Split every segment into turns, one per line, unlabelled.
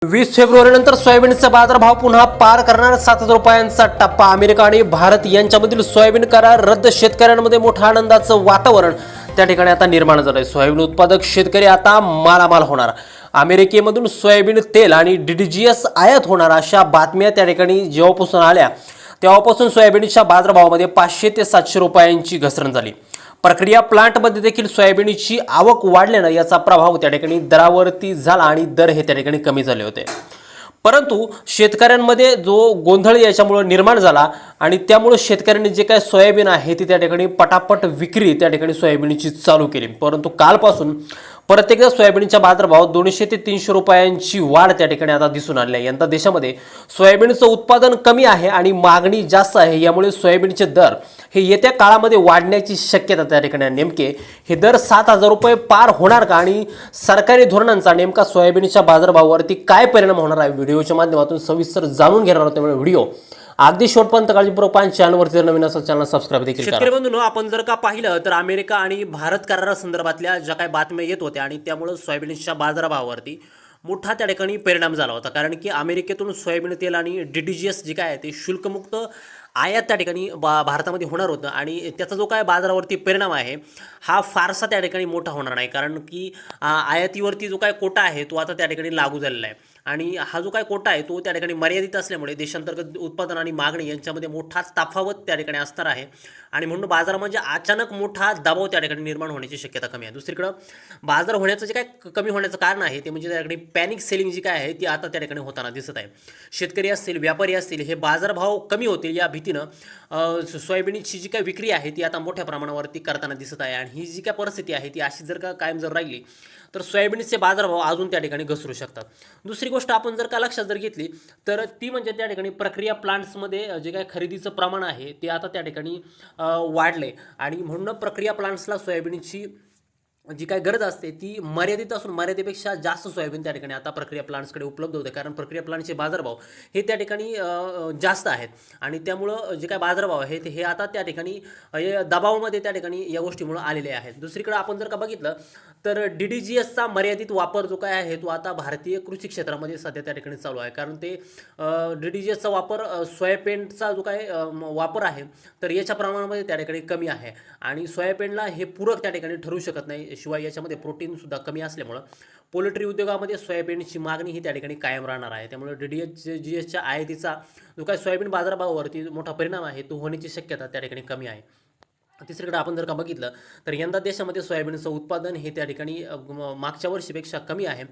20 फेब्रुवारीनंतर सोयाबीनचा बाजारभाव पुन्हा पार करणार 7,000 रुपयांचा टप्पा। अमेरिका आणि भारत यांच्यामधील सोयाबीन करार रद्द, शेतकऱ्यांमध्ये मोठं आनंदाचं वातावरण त्या ठिकाणी आता निर्माण झालंय। सोयाबीन उत्पादक शेतकरी आता मालामाल होणार। अमेरिकेमधून सोयाबीन तेल आणि DDGS आयात होणार अशा बातम्या त्या ठिकाणी जेव्हापासून आल्या तेव्हापासून सोयाबीनच्या बाजारभावामध्ये 500 ते 700 रुपयांची घसरण झाली। प्रक्रिया प्लांटमध्ये देखील सोयाबीनची आवक वाढल्यानं याचा प्रभाव त्या ठिकाणी दरावरती झाला आणि दर हे त्या ठिकाणी कमी झाले होते। परंतु शेतकऱ्यांमध्ये जो गोंधळ याच्यामुळे निर्माण झाला आणि त्यामुळे शेतकऱ्यांनी जे काय सोयाबीन आहे ती त्या ठिकाणी पटापट विक्री त्या ठिकाणी सोयाबीनची चालू केली। परंतु कालपासून परत एकदा सोयाबीनच्या बाजारभावात 200 ते 300 रुपयांची वाढ त्या ठिकाणी आता दिसून आली आहे। यंदा देशामध्ये सोयाबीनचं उत्पादन कमी आहे आणि मागणी जास्त आहे, यामुळे सोयाबीनचे दर हे येत्या काळामध्ये वाढण्याची शक्यता त्या ठिकाणी आहे। नेमके हे दर 7,000 रुपये पार होणार का आणि सरकारी धोरणांचा नेमका सोयाबीनच्या बाजारभावावरती काय परिणाम होणार आहे, व्हिडिओच्या माध्यमातून सविस्तर जाणून घेणार आहोत। त्यामुळे व्हिडिओ अगदी शेवटपर्यंत काळजीपूर्वक पाहा। चॅनलवरती जर नवीन असेल चॅनल सबस्क्राइब देखील करा। शेतकरी बंधूंनो, आपण जर का पाहिलं तर अमेरिका आणि भारत करारासंदर्भातल्या ज्या काही बातम्या येत होत्या आणि त्यामुळे सोयाबीनच्या बाजारभावावरती मोठा त्या ठिकाणी परिणाम झाला होता। कारण की अमेरिकेतून सोयाबीन तेल आणि DDGS जे काय आहे ते शुल्कमुक्त आयात त्या ठिकाणी भारतामध्ये होणार होतं आणि त्याचा जो काय बाजारावरती परिणाम आहे हा फारसा त्या ठिकाणी मोठा होणार नाही। कारण की आयातीवरती जो काय कोटा आहे तो आता त्या ठिकाणी लागू झालेला आहे आणि हा जो काय कोटा आहे तो त्या ठिकाणी मर्यादित असल्यामुळे देशांतर्गत उत्पादन आणि मागणी यांच्यामध्ये मोठा तफावत त्या ठिकाणी असणार आहे आणि म्हणून बाजारामध्ये अचानक मोठा दबाव त्या ठिकाणी निर्माण होण्याची शक्यता कमी आहे। दुसरीकडे बाजार होण्याचं जे काय कमी होण्याचं कारण आहे ते म्हणजे त्या ठिकाणी पॅनिक सेलिंग जी काय आहे ती आता त्या ठिकाणी होताना दिसत आहे। शेतकरी असतील, व्यापारी असतील, हे बाजारभाव कमी होतील या भीतीनं सोयाबीनची जी काय विक्री आहे ती आता मोठ्या प्रमाणावरती करताना दिसत आहे आणि ही जी काय परिस्थिती आहे ती अशी जर का कायम जर राहिली तर सोयाबीनचे बाजारभाव अजून त्या ठिकाणी घसरू शकतात। दुसरी गोष्ट आपण जर का लक्षात जर घेतली तर ती म्हणजे त्या ठिकाणी प्रक्रिया प्लांट्समध्ये जे काही खरेदीचं प्रमाण आहे ते आता त्या ठिकाणी वाढले आणि म्हणून प्रक्रिया प्लांट्सला सोयाबीनची जी काय गरज असते ती मर्यादित असून मर्यादेपेक्षा जास्त सोयाबीन त्या ठिकाणी आता प्रक्रिया प्लांट्सकडे उपलब्ध होते। कारण प्रक्रिया प्लांटचे बाजारभाव हे त्या ठिकाणी जास्त आहेत आणि त्यामुळं जे काय बाजारभाव आहेत हे आता त्या ठिकाणी दबावामध्ये त्या ठिकाणी या गोष्टीमुळे आलेले आहेत। दुसरीकडे आपण जर का बघितलं तर DDGSचा मर्यादित वापर जो काय आहे तो आता भारतीय कृषी क्षेत्रामध्ये सध्या त्या ठिकाणी चालू आहे। कारण ते DDGSचा वापर सोयाबीनचा जो काय वापर आहे तर याच्या प्रमाणामध्ये त्या ठिकाणी कमी आहे आणि सोयाबीनला हे पूरक त्या ठिकाणी ठरू शकत नाही। शिवाय याच्यामध्ये प्रोटीनसुद्धा कमी असल्यामुळं पोल्ट्री उद्योगामध्ये सोयाबीनची मागणी ही त्या ठिकाणी कायम राहणार आहे। त्यामुळे DDGSच्या आयातीचा जो काय सोयाबीन बाजारभावावरती मोठा परिणाम आहे तो होण्याची शक्यता त्या ठिकाणी कमी आहे। तिसरीकडे आपण जर का बघितलं तर यंदा देशामध्ये सोयाबीनचं उत्पादन हे त्या ठिकाणी मागच्या वर्षीपेक्षा कमी आहे।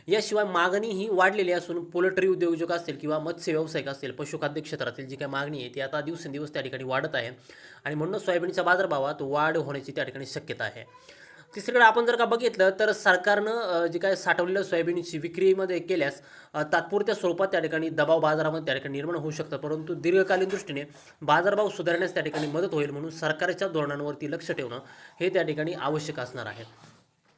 याशिवाय मागणी ही वाढलेली असून पोल्ट्री उद्योजक असतील किंवा मत्स्य व्यावसायिक असतील, पशुखाद्य क्षेत्रातील जी काही मागणी आहे ती आता दिवसेंदिवस त्या ठिकाणी वाढत आहे आणि म्हणून सोयाबीनच्या बाजारभावात वाढ होण्याची त्या ठिकाणी शक्यता आहे। तिसरीकडे आपण जर का बघितलं तर सरकारनं जे काय साठवलेल्या सोयाबीनची विक्रीमध्ये केल्यास तात्पुरत्या स्वरूपात त्या ठिकाणी दबाव बाजारामध्ये त्या ठिकाणी निर्माण होऊ शकतं, परंतु दीर्घकालीन दृष्टीने बाजारभाव सुधारण्यास त्या ठिकाणी मदत होईल। म्हणून सरकारच्या धोरणांवरती लक्ष ठेवणं हे त्या ठिकाणी आवश्यक असणार आहे।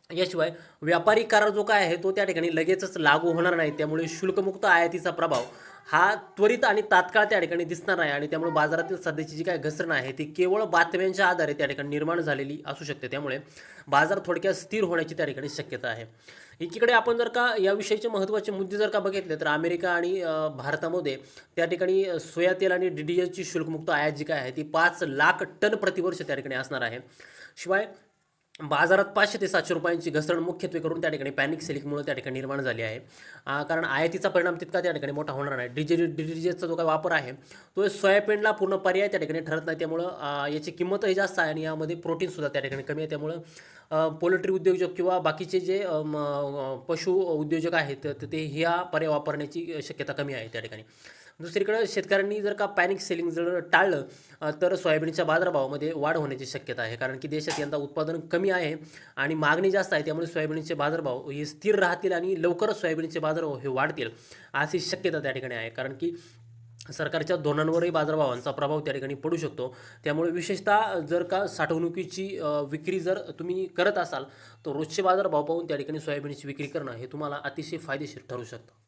याशिवाय व्यापारी करार जो काय आहे तो त्या ठिकाणी लगेचच लागू होणार नाही, त्यामुळे शुल्कमुक्त आयातीचा प्रभाव हा त्वरित आणि तात्काळ त्या ठिकाणी दिसणार नाही आणि त्यामुळे बाजारातील सध्याची जी काय घसरण आहे ती केवळ बातम्यांच्या आधारे त्या ठिकाणी निर्माण झालेली असू शकते। त्यामुळे बाजार थोडक्यात स्थिर होण्याची त्या ठिकाणी शक्यता आहे। एकीकडे आपण जर का याविषयीचे महत्त्वाचे मुद्दे जर का बघितले तर अमेरिका आणि भारतामध्ये त्या ठिकाणी सोया तेल आणि DDGSची शुल्कमुक्त आयात जी काय आहे ती 5 लाख टन प्रतिवर्ष त्या ठिकाणी असणार आहे। शिवाय बाजारात 500 ते 700 रुपयांची घसरण मुख्यत्वे करून त्या ठिकाणी पॅनिक सेलिंगमुळे त्या ठिकाणी निर्माण झाली आहे। कारण आयातीचा परिणाम तितका त्या ठिकाणी मोठा होणार नाही। DDGSचा जो काही वापर आहे तो सोयाबीनला पूर्ण पर्याय त्या ठिकाणी ठरत नाही, त्यामुळं याची किंमतही जास्त आहे आणि यामध्ये प्रोटीनसुद्धा त्या ठिकाणी कमी आहे। त्यामुळं पोल्ट्री उद्योजक किंवा बाकीचे जे पशु उद्योजक आहेत तर ते ह्या पर्याय वापरण्याची शक्यता कमी आहे त्या ठिकाणी। दुसरीकडे शेतकऱ्यांनी जर का पॅनिक सेलिंग जर टाळलं तर सोयाबीनच्या बाजारभावामध्ये वाढ होण्याची शक्यता आहे। कारण की देशात यंदा उत्पादन कमी आहे आणि मागणी जास्त आहे, त्यामुळे सोयाबीनचे बाजारभाव हे स्थिर राहतील आणि लवकरच सोयाबीनचे बाजारभाव हे वाढतील अशी शक्यता त्या ठिकाणी आहे। कारण की सरकारच्या धोरणांवरही बाजारभावांचा प्रभाव त्या ठिकाणी पडू शकतो। त्यामुळे विशेषतः जर का साठवणुकीची विक्री जर तुम्ही करत असाल तर रोजचे बाजारभाव पाहून त्या ठिकाणी सोयाबीनची विक्री करणं हे तुम्हाला अतिशय फायदेशीर ठरू शकतं।